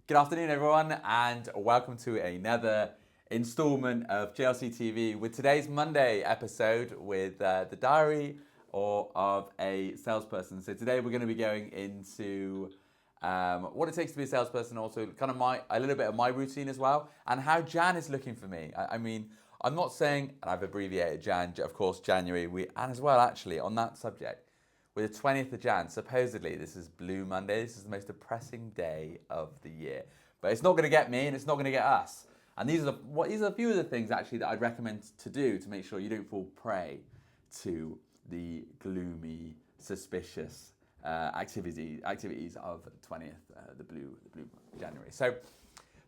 Good afternoon, everyone, and welcome to another installment of JLC TV with today's Monday episode with the diary of a salesperson. So today we're going to be going into what it takes to be a salesperson, also kind of a little bit of my routine as well, and how Jan is looking for me. I mean, I'm not saying, and I've abbreviated Jan, of course, January, and as well, actually, on that subject. With the 20th of Jan, supposedly this is Blue Monday. This is the most depressing day of the year. But it's not going to get me and it's not going to get us. And these are a few of the things actually that I'd recommend to do to make sure you don't fall prey to the gloomy, suspicious activities of 20th, the blue January. So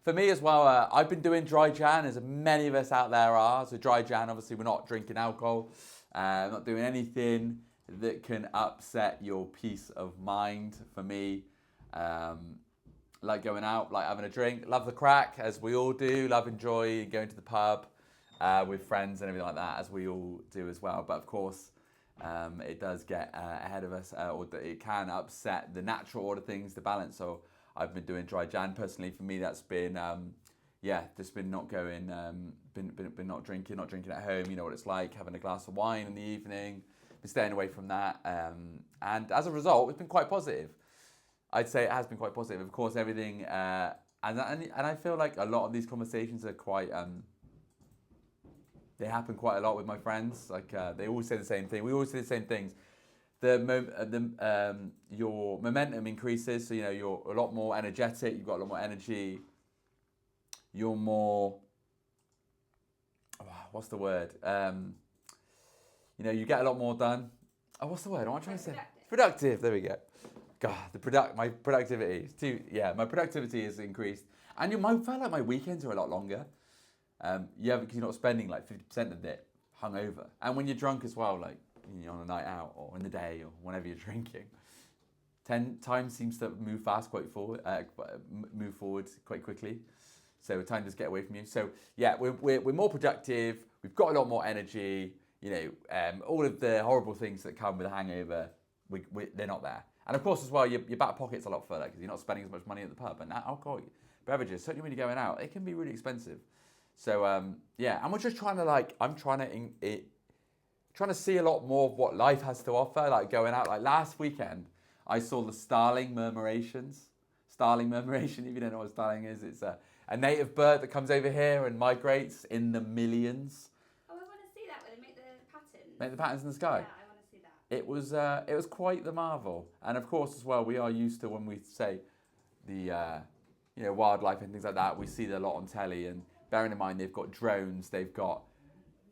for me as well, I've been doing dry Jan, as many of us out there are. So dry Jan, obviously we're not drinking alcohol, not doing anything that can upset your peace of mind. For me, like going out, like having a drink, love the crack, as we all do, love enjoy going to the pub with friends and everything like that, as we all do as well. But of course, it does get ahead of us, or it can upset the natural order of things, the balance. So I've been doing dry Jan. Personally, for me, that's been just been not going, been not drinking at home. You know what it's like, having a glass of wine in the evening. Been staying away from that, and as a result, it's been quite positive. I'd say it has been quite positive. Of course, everything, and I feel like a lot of these conversations are quite, they happen quite a lot with my friends. Like they always say the same thing. We always say the same things. Your momentum increases, so you know you're a lot more energetic. You've got a lot more energy. You're more, what's the word? You know, you get a lot more done. Oh, what's the word? What am I trying to say? Productive. There we go. God, my productivity is my productivity has increased, and I feel like my weekends are a lot longer. Because you're not spending like 50% of it hungover, and when you're drunk as well, like you're on a night out or in the day or whenever you're drinking, time seems to move forward quite quickly. So time does get away from you. So yeah, we're more productive. We've got a lot more energy. You know, all of the horrible things that come with a hangover, they're not there. And of course, as well, your back pocket's a lot further because you're not spending as much money at the pub. And alcohol beverages, certainly when you're going out, it can be really expensive. So and we're just trying to I'm trying to see a lot more of what life has to offer. Like going out, like last weekend, I saw the starling murmurations. Starling murmuration, if you don't know what starling is, it's a native bird that comes over here and migrates in the millions. Make the patterns in the sky. Yeah, I want to see that. It was quite the marvel, and of course as well we are used to when we say the wildlife and things like that. We see that a lot on telly, and bearing in mind they've got drones, they've got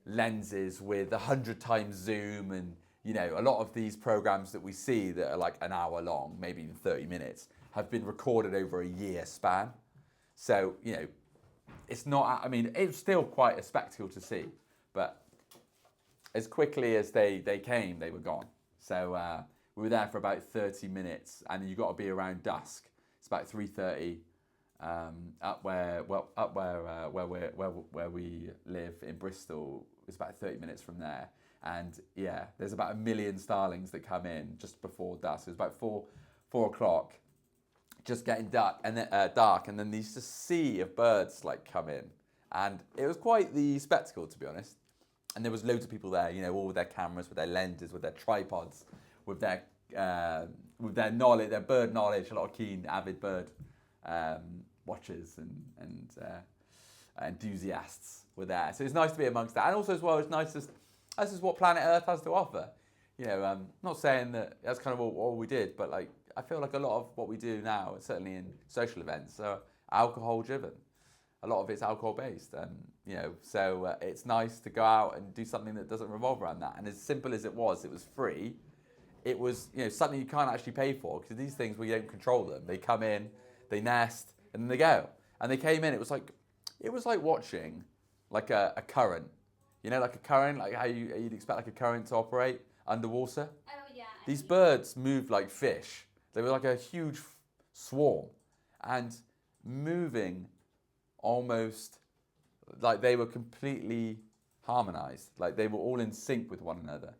lenses with 100 times zoom, and you know a lot of these programs that we see that are like an hour long, maybe even 30 minutes, have been recorded over a year span. So you know, it's not. I mean, it's still quite a spectacle to see, but as quickly as they came, they were gone. So we were there for about 30 minutes, and you got to be around dusk. It's about 3:30 up where we live in Bristol. It's about 30 minutes from there, and yeah, there's about 1 million starlings that come in just before dusk. It was about 4 o'clock, just getting dark, and then these sea of birds like come in, and it was quite the spectacle, to be honest. And there was loads of people there, you know, all with their cameras, with their lenses, with their tripods, with their knowledge, their bird knowledge. A lot of keen, avid bird watchers and enthusiasts were there. So it's nice to be amongst that. And also as well, it's nice this is what planet Earth has to offer. You know, not saying that that's kind of all we did, but like I feel like a lot of what we do now, certainly in social events, are alcohol driven. A lot of it's alcohol based, you know, so it's nice to go out and do something that doesn't revolve around that. And as simple as it was free. It was, you know, something you can't actually pay for, because these things, we don't control them. They come in, they nest, and then they go. And they came in. It was like watching like a current, you know, like a current, like how you'd expect like a current to operate underwater. Oh yeah. These birds moved like fish. They were like a huge swarm, and moving almost like they were completely harmonized, like they were all in sync with one another.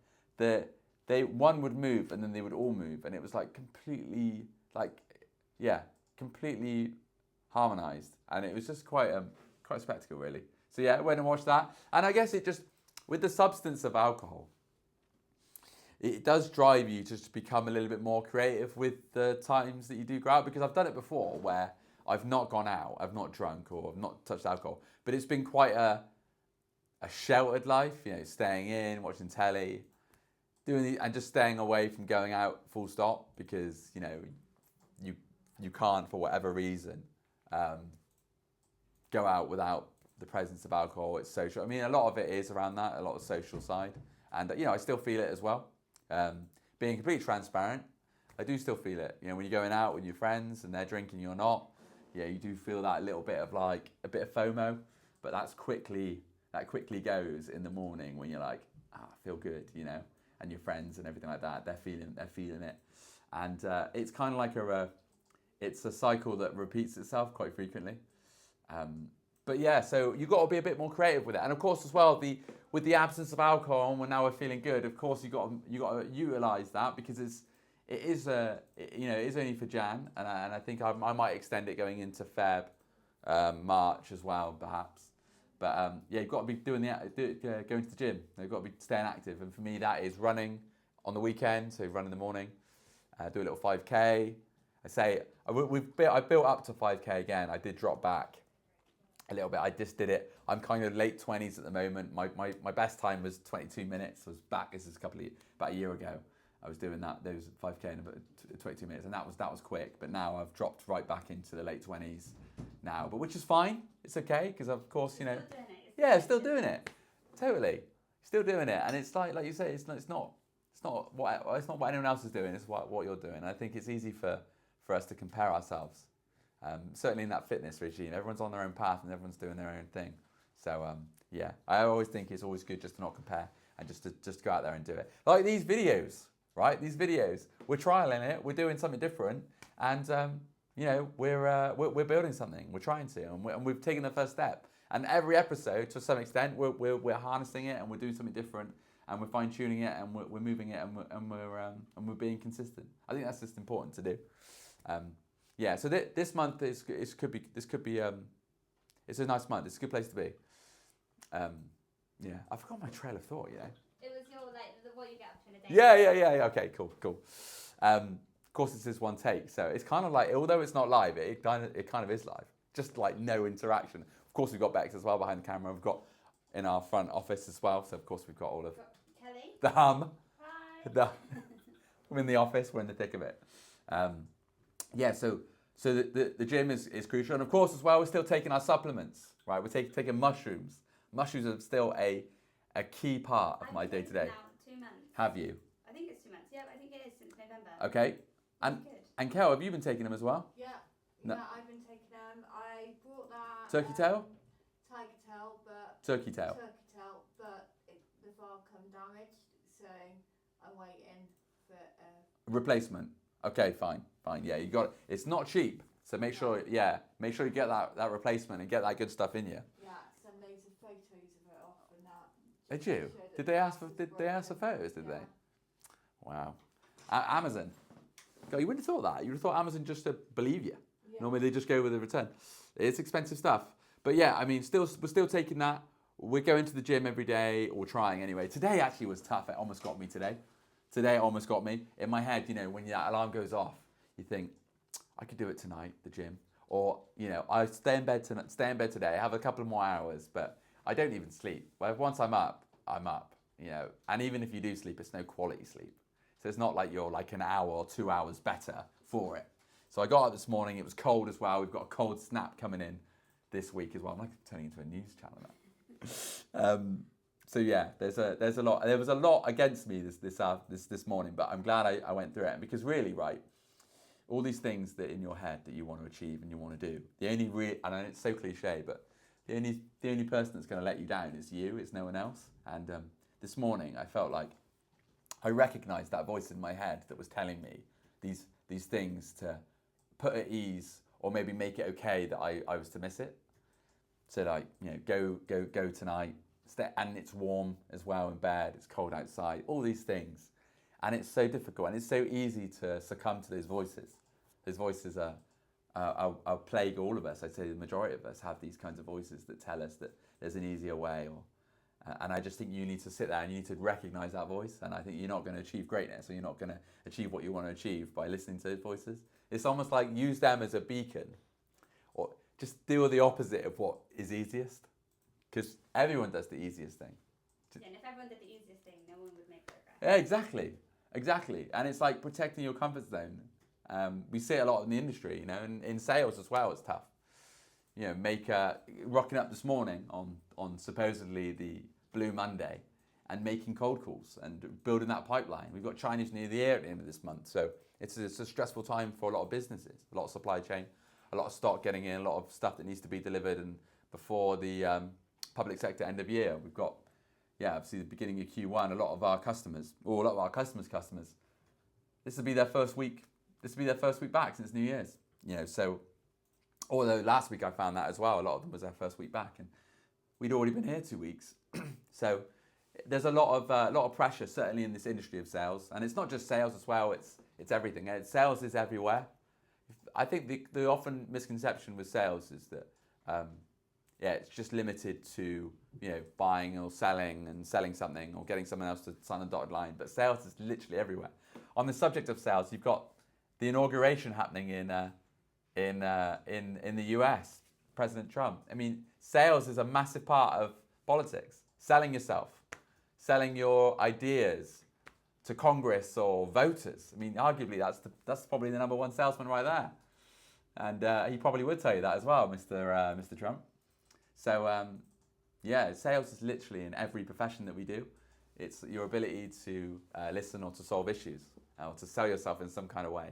One would move and then they would all move, and it was like completely harmonised, and it was just quite a spectacle, really. So yeah, I went and watched that, and I guess it just, with the substance of alcohol, it does drive you to just become a little bit more creative with the times that you do go out, because I've done it before where I've not gone out, I've not drunk, or I've not touched alcohol, but it's been quite a sheltered life, staying in, watching telly, and just staying away from going out full stop, because you can't, for whatever reason, go out without the presence of alcohol. It's social. I mean, a lot of it is around that, a lot of social side, and I still feel it as well. Being completely transparent, I do still feel it. When you're going out with your friends and they're drinking, you're not. Yeah, you do feel that little bit of like a bit of FOMO, but that quickly goes in the morning when you're like, I feel good, and your friends and everything like that, they're feeling it, and it's kind of like it's a cycle that repeats itself quite frequently. But yeah, so you've got to be a bit more creative with it, and of course as well, with the absence of alcohol, and now we're feeling good. Of course, you got to utilise that, because it is only for Jan, and I think I might extend it going into Feb, March as well, perhaps. But yeah, you've got to be going to the gym. You've got to be staying active, and for me that is running on the weekend. So run in the morning, do a little 5k. I built up to 5k again. I did drop back a little bit. I just did it. I'm kind of late 20s at the moment. My best time was 22 minutes. I was back. This is about a year ago. I was doing those 5k in about 22 minutes, and that was quick. But now I've dropped right back into the late 20s now, but which is fine. It's okay, because of course still doing it. Totally, still doing it, and it's like you say, it's not what anyone else is doing. It's what you're doing. And I think it's easy for us to compare ourselves. Certainly in that fitness regime, everyone's on their own path and everyone's doing their own thing. So yeah, I always think it's always good just to not compare and just to go out there and do it. Like these videos, right? These videos, we're trialing it, we're doing something different, and we're building something. We're trying to, and we've taken the first step. And every episode, to some extent, we're harnessing it, and we're doing something different, and we're fine tuning it, and we're moving it, and we're being consistent. I think that's just important to do. Yeah. So this month could be it's a nice month. It's a good place to be. Yeah. I forgot my trail of thought. It was your what you get up to in a day. Yeah. Okay. Cool. Of course, this is one take, so it's kind of like, although it's not live, it kind of is live. Just like no interaction. Of course, we've got Bex as well behind the camera. We've got in our front office as well. So of course, we've got all of Kelly. the hum. Hi. We're in the office. We're in the thick of it. Yeah. So the gym is crucial, and of course as well, we're still taking our supplements. Right. We're taking mushrooms. Mushrooms are still a key part of my day to day. 2 months. Have you? I think it's 2 months. Yeah, I think it is since November. Okay. And Kel, have you been taking them as well? Yeah, No. I've been taking them. I bought that Turkey tail? tiger tail, but Turkey tail. The vial come damaged, so I'm waiting for Replacement. Okay, fine. Yeah, you got it. It's not cheap, so make sure you get that replacement and get that good stuff in you. Yeah, send loads of photos of it off and that. Did you? Did they ask for photos? Did they? Wow. Amazon. God, you wouldn't have thought that. You would have thought Amazon just to believe you. Yeah. Normally they just go with a return. It's expensive stuff. But yeah, I mean, we're still taking that. We're going to the gym every day, or trying anyway. Today actually was tough. It almost got me today. Today it almost got me. In my head, when that alarm goes off, you think, I could do it tonight, the gym. Or, I stay in bed today, have a couple of more hours, but I don't even sleep. Well, once I'm up, I'm up. And even if you do sleep, it's no quality sleep. So it's not like you're like an hour or 2 hours better for it. So I got up this morning, it was cold as well. We've got a cold snap coming in this week as well. I'm like turning into a news channel now. So yeah, there's a lot. There was a lot against me this morning, but I'm glad I went through it. Because really, right, all these things that in your head that you want to achieve and you want to do, and I know it's so cliche, but the only person that's going to let you down is you. It's no one else. And this morning, I felt like I recognised that voice in my head that was telling me these things to put at ease, or maybe make it okay that I was to miss it. So like, go tonight, and it's warm as well in bed, it's cold outside, all these things. And it's so difficult, and it's so easy to succumb to those voices. Those voices are plague all of us. I'd say the majority of us have these kinds of voices that tell us that there's an easier way, or and I just think you need to sit there and you need to recognize that voice. And I think you're not going to achieve greatness, or you're not going to achieve what you want to achieve by listening to those voices. It's almost like use them as a beacon, or just do the opposite of what is easiest, because everyone does the easiest thing. Yeah, and if everyone did the easiest thing, no one would make progress. Yeah, exactly. And it's like protecting your comfort zone. We see it a lot in the industry, you know, and in sales as well. It's tough. You know, rocking up this morning on supposedly the Blue Monday, and making cold calls and building that pipeline. We've got Chinese New Year at the end of this month, so it's a stressful time for a lot of businesses, a lot of supply chain, a lot of stock getting in, a lot of stuff that needs to be delivered, and before the public sector end of year, we've got obviously the beginning of Q1. A lot of our customers, or a lot of our customers, this will be their first week. This will be their first week back since New Year's. You know, so although last week I found that as well, a lot of them was their first week back, and we'd already been here 2 weeks. So there's a lot of pressure, certainly in this industry of sales, and it's not just sales as well. It's everything. Sales is everywhere. I think the often misconception with sales is that it's just limited to, you know, buying or selling and selling something or getting someone else to sign a dotted line. But sales is literally everywhere. On the subject of sales, you've got the inauguration happening in the US, President Trump. I mean, sales is a massive part of politics. Selling yourself, selling your ideas to Congress or voters. I mean, arguably that's probably the number one salesman right there, and he probably would tell you that as well, Mr. Trump. So sales is literally in every profession that we do. It's your ability to listen or to solve issues, or to sell yourself in some kind of way.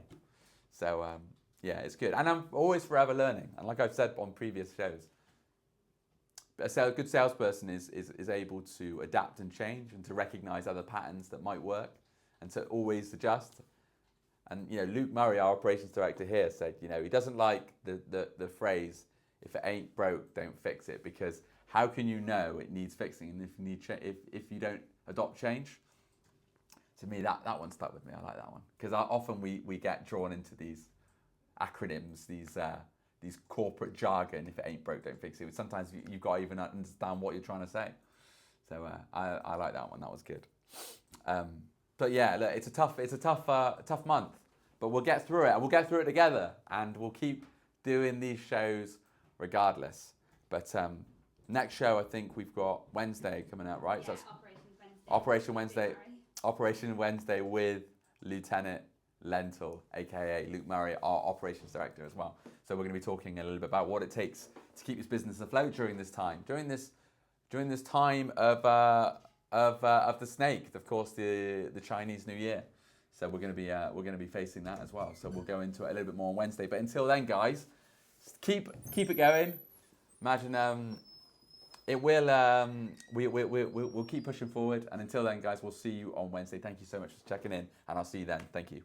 So it's good, and I'm always forever learning. And like I've said on previous shows, a good salesperson is able to adapt and change, and to recognize other patterns that might work, and to always adjust. And you know, Luke Murray, our operations director here, said, you know, he doesn't like the phrase, "If it ain't broke, don't fix it," because how can you know it needs fixing, and if you don't adopt change? To me, that one stuck with me. I like that one, because often we get drawn into these acronyms, these corporate jargon. If it ain't broke, don't fix it. Sometimes you've got to even understand what you're trying to say. So I like that one. That was good. But yeah, look, it's a tough month, but we'll get through it, and we'll get through it together, and we'll keep doing these shows regardless. But next show, I think we've got Wednesday coming out, right? Yeah, So that's Operation Wednesday. Operation Wednesday with Lieutenant Lentil, aka Luke Murray, our operations director as well. So we're going to be talking a little bit about what it takes to keep this business afloat during this time, during this time of the snake, of course, the Chinese New Year. So we're going to be facing that as well. So we'll go into it a little bit more on Wednesday. But until then, guys, keep it going. Imagine it will. We'll keep pushing forward. And until then, guys, we'll see you on Wednesday. Thank you so much for checking in, and I'll see you then. Thank you.